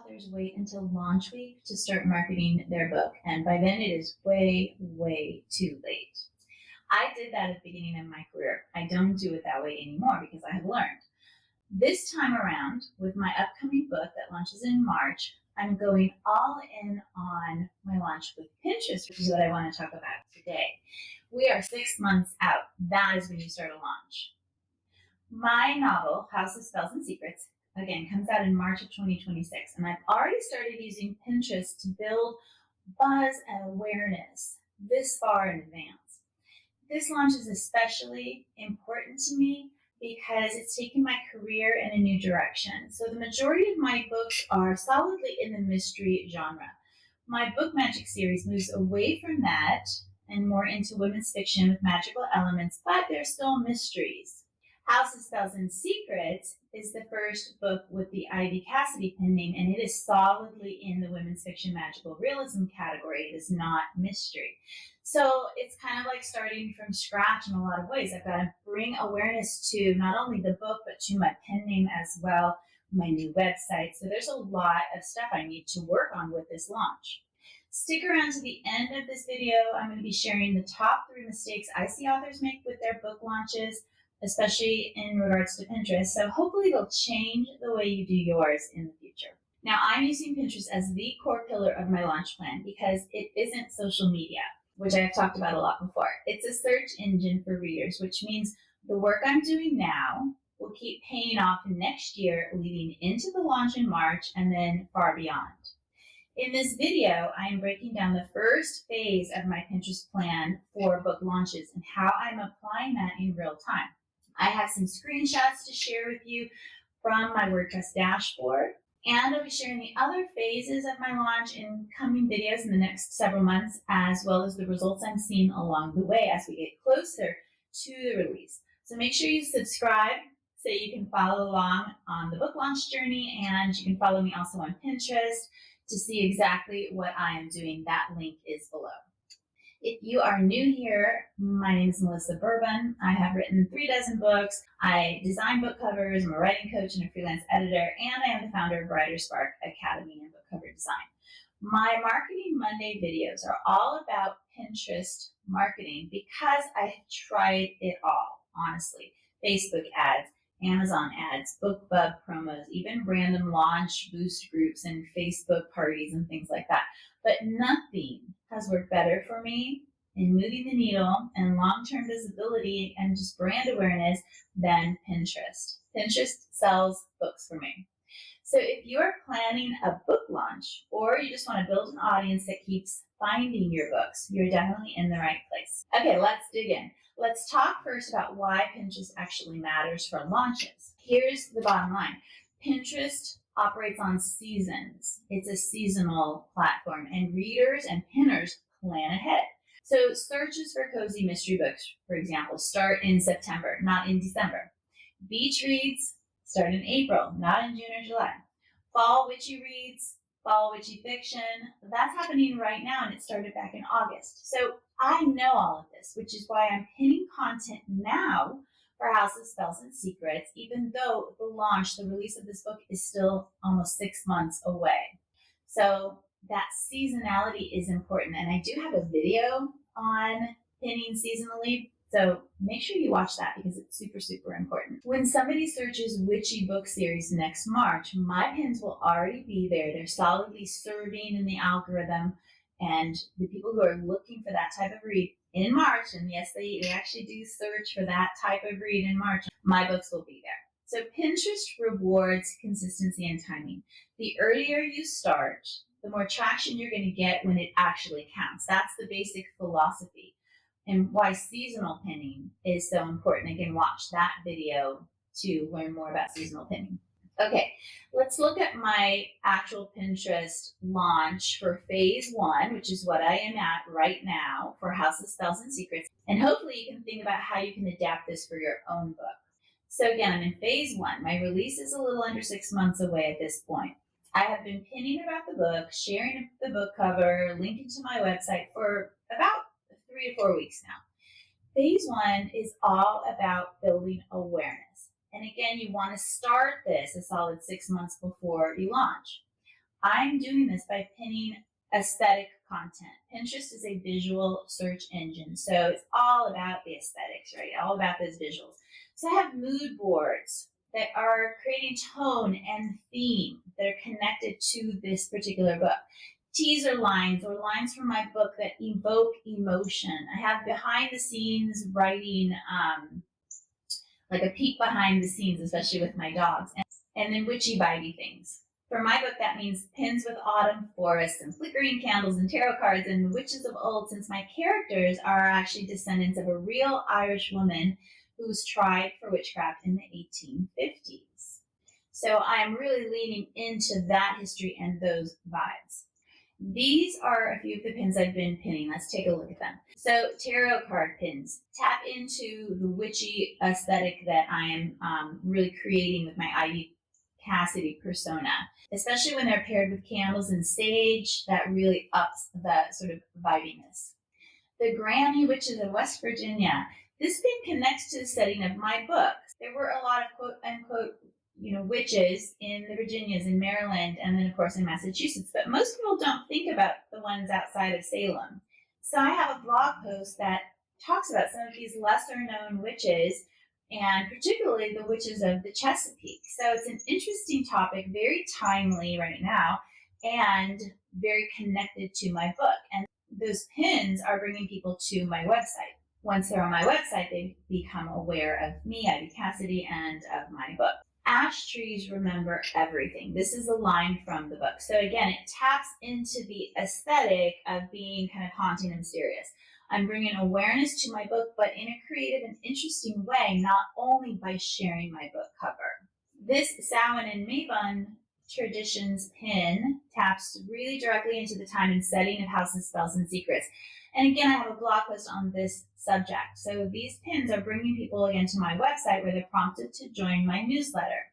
authors wait until launch week to start marketing their book, and by then it is way, way too late. I did that at the beginning of my career. I don't do it that way anymore because I have learned. This time around, with my upcoming book that launches in March, I'm going all in on my launch with Pinterest, which is what I want to talk about today. We are 6 months out. That is when you start a launch. My novel, House of Spells and Secrets, again, comes out in March of 2026, and I've already started using Pinterest to build buzz and awareness this far in advance. This launch is especially important to me because it's taken my career in a new direction. So the majority of my books are solidly in the mystery genre. My book magic series moves away from that and more into women's fiction with magical elements, but they're still mysteries. House of Spells and Secrets is the first book with the Ivy Cassidy pen name, and it is solidly in the women's fiction magical realism category. It is not mystery. So it's kind of like starting from scratch in a lot of ways. I've got to bring awareness to not only the book, but to my pen name as well, my new website. So there's a lot of stuff I need to work on with this launch. Stick around to the end of this video. I'm going to be sharing the top 3 mistakes I see authors make with their book launches, especially in regards to Pinterest. So hopefully it'll change the way you do yours in the future. Now, I'm using Pinterest as the core pillar of my launch plan because it isn't social media, which I've talked about a lot before. It's a search engine for readers, which means the work I'm doing now will keep paying off next year, leading into the launch in March and then far beyond. In this video, I am breaking down the first phase of my Pinterest plan for book launches and how I'm applying that in real time. I have some screenshots to share with you from my WordPress dashboard, and I'll be sharing the other phases of my launch in coming videos in the next several months, as well as the results I'm seeing along the way as we get closer to the release. So make sure you subscribe so you can follow along on the book launch journey, and you can follow me also on Pinterest to see exactly what I am doing. That link is below. If you are new here, my name is Melissa Bourbon. I have written 36 books. I design book covers. I'm a writing coach and a freelance editor, and I am the founder of Writer's Spark Academy and Book Cover Design. My Marketing Monday videos are all about Pinterest marketing because I have tried it all, honestly. Facebook ads, Amazon ads, BookBub promos, even random launch boost groups and Facebook parties and things like that. But nothing has worked better for me in moving the needle and long-term visibility and just brand awareness than Pinterest. Pinterest sells books for me. So if you're planning a book launch or you just want to build an audience that keeps finding your books, you're definitely in the right place. Okay, let's dig in. Let's talk first about why Pinterest actually matters for launches. Here's the bottom line. Pinterest operates on seasons. It's a seasonal platform, and readers and pinners plan ahead. So searches for cozy mystery books, for example, start in September, not in December. Beach reads start in April, not in June or July. Fall witchy reads, fall witchy fiction, that's happening right now, and it started back in August. So I know all of this, which is why I'm pinning content now for House of Spells and Secrets, even though the launch, the release of this book is still almost 6 months away. So that seasonality is important. And I do have a video on pinning seasonally, so make sure you watch that because it's super, super important. When somebody searches Witchy book series next March, my pins will already be there. They're solidly serving in the algorithm, and the people who are looking for that type of read in March, and yes, they actually do search for that type of read in March, my books will be there. So Pinterest rewards consistency and timing. The earlier you start, the more traction you're going to get when it actually counts. That's the basic philosophy, and why seasonal pinning is so important. Again, watch that video to learn more about seasonal pinning. Okay, let's look at my actual Pinterest launch for phase 1, which is what I am at right now for House of Spells and Secrets. And hopefully you can think about how you can adapt this for your own book. So again, I'm in phase 1. My release is a little under 6 months away at this point. I have been pinning about the book, sharing the book cover, linking to my website for about 3 to 4 weeks now. Phase 1 is all about building awareness. And again, you want to start this a solid 6 months before you launch. I'm doing this by pinning aesthetic content. Pinterest is a visual search engine, so it's all about the aesthetics, right? All about those visuals. So I have mood boards that are creating tone and theme that are connected to this particular book. Teaser lines or lines from my book that evoke emotion. I have behind the scenes writing, like a peek behind the scenes, especially with my dogs, and then witchy vibey things. For my book, that means pins with autumn forests and flickering candles and tarot cards and witches of old, since my characters are actually descendants of a real Irish woman who was tried for witchcraft in the 1850s. So I'm really leaning into that history and those vibes. These are a few of the pins I've been pinning. Let's take a look at them. So tarot card pins tap into the witchy aesthetic that I am really creating with my Ivy Cassidy persona, especially when they're paired with candles and sage. That really ups the sort of vibiness. The Granny Witches of West Virginia. This pin connects to the setting of my book. There were a lot of quote unquote witches in the Virginias, in Maryland, and then of course in Massachusetts, but most people don't think about the ones outside of Salem. So I have a blog post that talks about some of these lesser known witches, and particularly the witches of the Chesapeake. So it's an interesting topic, very timely right now, and very connected to my book. And those pins are bringing people to my website. Once they're on my website, they become aware of me, Ivy Cassidy, and of my book. Ash trees remember everything. This is a line from the book. So again, it taps into the aesthetic of being kind of haunting and mysterious. I'm bringing awareness to my book, but in a creative and interesting way, not only by sharing my book cover. This Samhain and Mabon Traditions pin taps really directly into the time and setting of Houses, Spells, and Secrets. And again, I have a blog post on this subject. So these pins are bringing people again to my website where they're prompted to join my newsletter.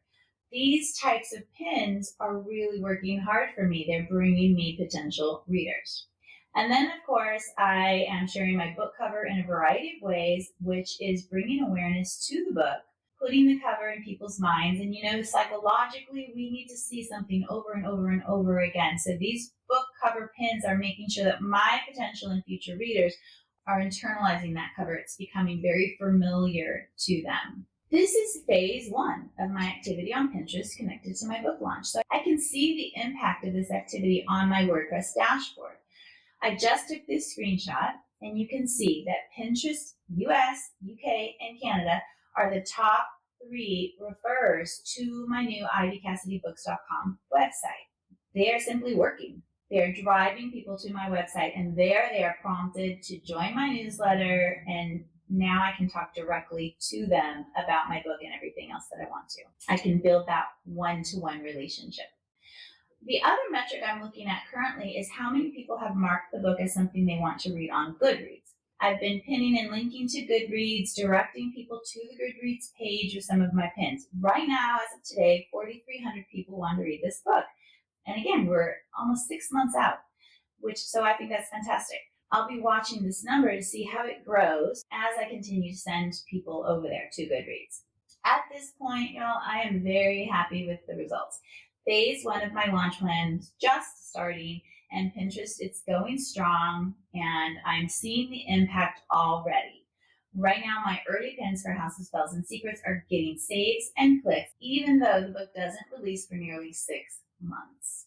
These types of pins are really working hard for me. They're bringing me potential readers. And then, of course, I am sharing my book cover in a variety of ways, which is bringing awareness to the book, putting the cover in people's minds. And, psychologically, we need to see something over and over and over again. So these book cover pins are making sure that my potential and future readers are internalizing that cover. It's becoming very familiar to them. This is phase 1 of my activity on Pinterest connected to my book launch. So I can see the impact of this activity on my WordPress dashboard. I just took this screenshot, and you can see that Pinterest, US, UK, and Canada are the top 3 referrers to my new ivycassidybooks.com website. They are simply working. They're driving people to my website, and there they are prompted to join my newsletter, and now I can talk directly to them about my book and everything else that I want to. I can build that one-to-one relationship. The other metric I'm looking at currently is how many people have marked the book as something they want to read on Goodreads. I've been pinning and linking to Goodreads, directing people to the Goodreads page with some of my pins. Right now, as of today, 4,300 people want to read this book. And again, we're almost 6 months out, so I think that's fantastic. I'll be watching this number to see how it grows as I continue to send people over there to Goodreads. At this point, y'all, I am very happy with the results. Phase 1 of my launch plan is just starting, and Pinterest, it's going strong, and I'm seeing the impact already. Right now, my early pins for House of Spells and Secrets are getting saves and clicks, even though the book doesn't release for nearly 6 months.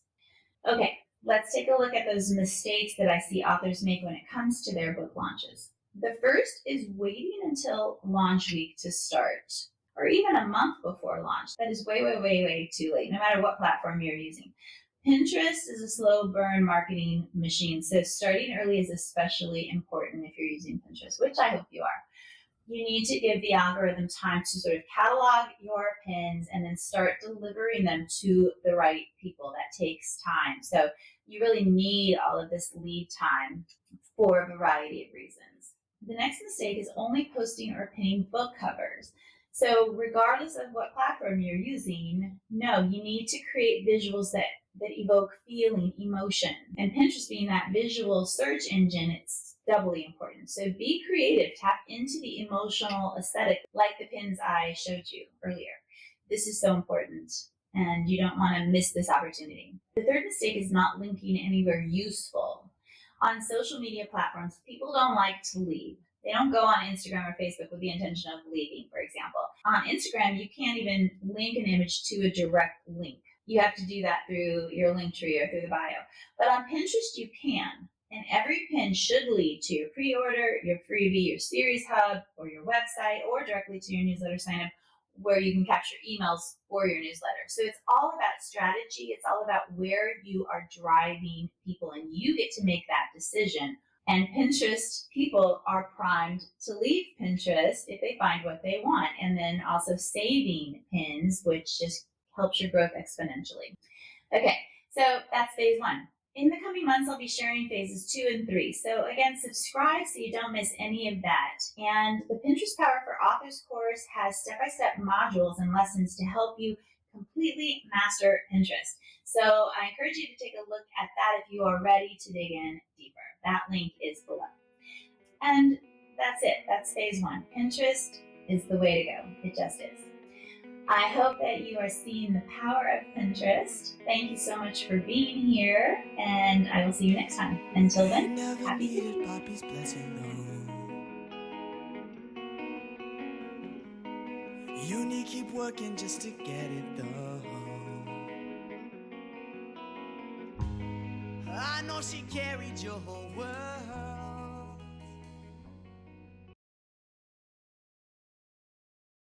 Okay, let's take a look at those mistakes that I see authors make when it comes to their book launches. The first is waiting until launch week to start, or even a month before launch. That is way, way, way, way too late, no matter what platform you're using. Pinterest is a slow burn marketing machine, so starting early is especially important if you're using Pinterest, which I hope you are. You need to give the algorithm time to sort of catalog your pins and then start delivering them to the right people. That takes time. So you really need all of this lead time for a variety of reasons. The next mistake is only posting or pinning book covers. So regardless of what platform you're using, no, you need to create visuals that evoke feeling, emotion. And Pinterest being that visual search engine, it's doubly important. So be creative, tap into the emotional aesthetic like the pins I showed you earlier. This is so important. and you don't want to miss this opportunity. The third mistake is not linking anywhere useful. On social media platforms, people don't like to leave. They don't go on Instagram or Facebook with the intention of leaving, for example. On Instagram, you can't even link an image to a direct link. You have to do that through your link tree or through the bio. But on Pinterest, you can. And every pin should lead to your pre-order, your freebie, your series hub, or your website, or directly to your newsletter sign up, where you can capture emails for your newsletter. So it's all about strategy. It's all about where you are driving people, and you get to make that decision. And Pinterest people are primed to leave Pinterest if they find what they want. And then also saving pins, which just helps your growth exponentially. Okay, so that's phase one. In the coming months, I'll be sharing phases 2 and 3. So again, subscribe so you don't miss any of that. And the Pinterest Power for Authors course has step-by-step modules and lessons to help you completely master Pinterest. So I encourage you to take a look at that if you are ready to dig in deeper. That link is below. And that's it. That's phase 1. Pinterest is the way to go. It just is. I hope that you are seeing the power of Pinterest. Thank you so much for being here, and I will see you next time. Until then, happy needed Poppy's blessing, no. You need keep working just to get it though. I know she carried your whole world.